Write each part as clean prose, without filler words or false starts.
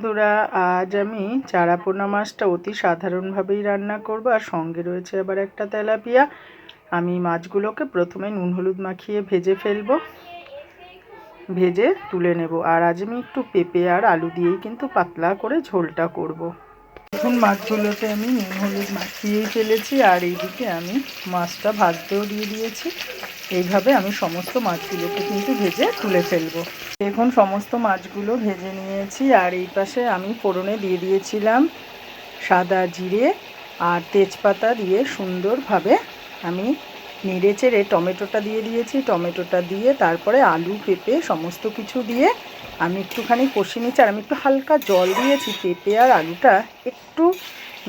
বন্ধুরা, আজ আমি চারা পোনা মাছটা অতি সাধারণভাবেই রান্না করব। আর সঙ্গে রয়েছে আবার একটা তেলাপিয়া। আমি মাছগুলোকে প্রথমে নুন হলুদ মাখিয়ে ভেজে ফেলবো, ভেজে তুলে নেব। আর আজ আমি একটু পেঁপে আর আলু দিয়েই কিন্তু পাতলা করে ঝোলটা করব। এখন মাছগুলোতে আমি নুন হলুদ মাখিয়েই ফেলেছি, আর এইদিকে আমি মাছটা ভাজতেও দিয়ে দিয়েছি। এইভাবে আমি সমস্ত মাছগুলোকে কিন্তু ভেজে তুলে ফেলবো। এখন সমস্ত মাছগুলো ভেজে নিয়েছি, আর এই পাশে আমি ফোড়নে দিয়ে দিয়েছিলাম সাদা জিরে আর তেজপাতা দিয়ে সুন্দরভাবে আমি নেড়ে চেড়ে টমেটোটা দিয়ে দিয়েছি। টমেটোটা দিয়ে তারপরে আলু পেঁপে সমস্ত কিছু দিয়ে আমি একটুখানি কষিয়ে নিচ্ছি। আর আমি একটু হালকা জল দিয়েছি পেঁপে আর আলুটা একটু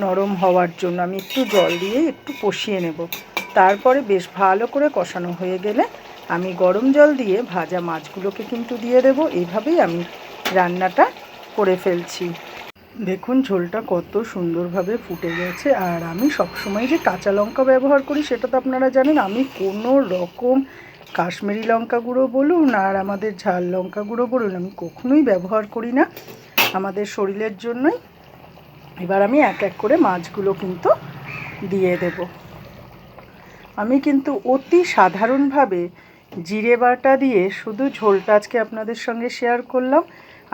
নরম হওয়ার জন্য। আমি একটু জল দিয়ে একটু কষিয়ে নেব। তারপরে বেশ ভালো করে কষানো হয়ে গেলে আমি গরম জল দিয়ে ভাজা মাছগুলোকে কিন্তু দিয়ে দেব। এইভাবেই আমি রান্নাটা করে ফেলছি। দেখুন ঝোলটা কত সুন্দরভাবে ফুটে গেছে। আর আমি সবসময় যে কাঁচা লঙ্কা ব্যবহার করি সেটা তো আপনারা জানেন। আমি কোনো রকম কাশ্মীরি লঙ্কা গুঁড়ো বলুন আর আমাদের ঝাল লঙ্কা গুঁড়ো বলুন, আমি কখনোই ব্যবহার করি না, আমাদের শরীরের জন্যই। এবার আমি এক এক করে মাছগুলো কিন্তু দিয়ে দেব। আমি কিন্তু অতি সাধারণভাবে জিরে বাটা দিয়ে শুধু ঝোলটা আজকে আপনাদের সঙ্গে শেয়ার করলাম।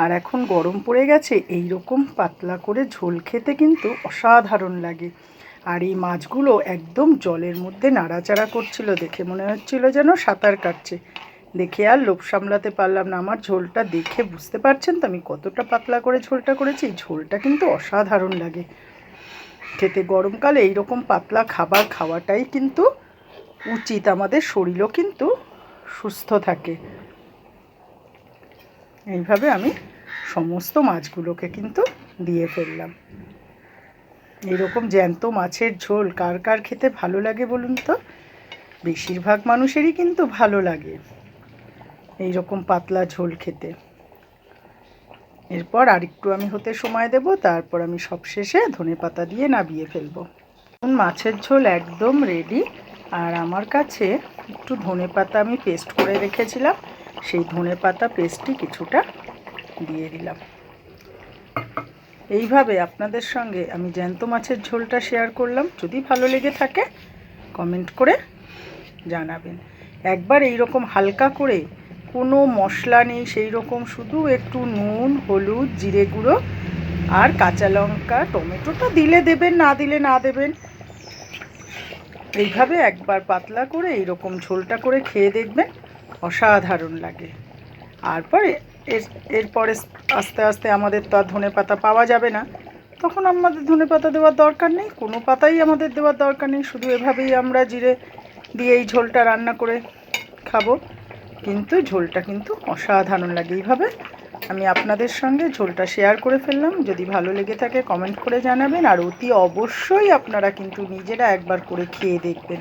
আর এখন গরম পড়ে গেছে, এই রকম পাতলা করে ঝোল খেতে কিন্তু অসাধারণ লাগে। আর এই মাছগুলো একদম জলের মধ্যে নাড়াচাড়া করছিল, দেখে মনে হচ্ছিল যেন সাঁতার কাটছে। দেখে আর লোভ সামলাতে পারলাম না। আমার ঝোলটা দেখে বুঝতে পারছেন তো আমি কতটা পাতলা করে ঝোলটা করেছি। ঝোলটা কিন্তু অসাধারণ লাগে খেতে। গরমকালে এইরকম পাতলা খাবার খাওয়াটাই কিন্তু উচিত, আমাদের শরীরও কিন্তু সুস্থ থাকে। এইভাবে আমি সমস্ত মাছগুলোকে কিন্তু দিয়ে ফেললাম। এইরকম জ্যান্ত মাছের ঝোল কার কার খেতে ভালো লাগে বলুন তো? বেশিরভাগ মানুষেরই কিন্তু ভালো লাগে এইরকম পাতলা ঝোল খেতে। এরপর আরেকটু আমি হতে সময় দেব, তারপর আমি সবশেষে ধনেপাতা দিয়ে নামিয়ে ফেলবো। মাছের ঝোল একদম রেডি। আর আমার কাছে একটু ধনেপাতা আমি পেস্ট করে রেখেছিলাম, সেই ধনেপাতা পেস্টটি কিছুটা দিয়ে দিলাম। এইভাবে আপনাদের সঙ্গে আমি জ্যান্ত মাছের ঝোলটা শেয়ার করলাম। যদি ভালো লেগে থাকে কমেন্ট করে জানাবেন। একবার এই রকম হালকা করে, কোনো মশলা নেই সেই রকম, শুধু একটু নুন হলুদ জিরে গুঁড়ো আর কাঁচা লঙ্কা, টমেটোটা দিলে দেবেন, না দিলে না দেবেন। এইভাবে একবার পাতলা করে এইরকম ঝোলটা করে খেয়ে দেখবেন, অসাধারণ লাগে। এরপরে আস্তে আস্তে আমাদের তো আর ধনেপাতা পাওয়া যাবে না, তখন আমাদের ধনেপাতা দেওয়ার দরকার নেই, কোনো পাতাই আমাদের দেওয়ার দরকার নেই। শুধু এভাবেই আমরা জিরে দিয়ে এই ঝোলটা রান্না করে খাবো, কিন্তু ঝোলটা কিন্তু অসাধারণ লাগে। এইভাবে আমি আপনাদের সঙ্গে ঝোলটা শেয়ার করে ফেললাম। যদি ভালো লেগে থাকে কমেন্ট করে জানাবেন। আর অতি অবশ্যই আপনারা কিন্তু নিজেরা একবার করে খেয়ে দেখবেন।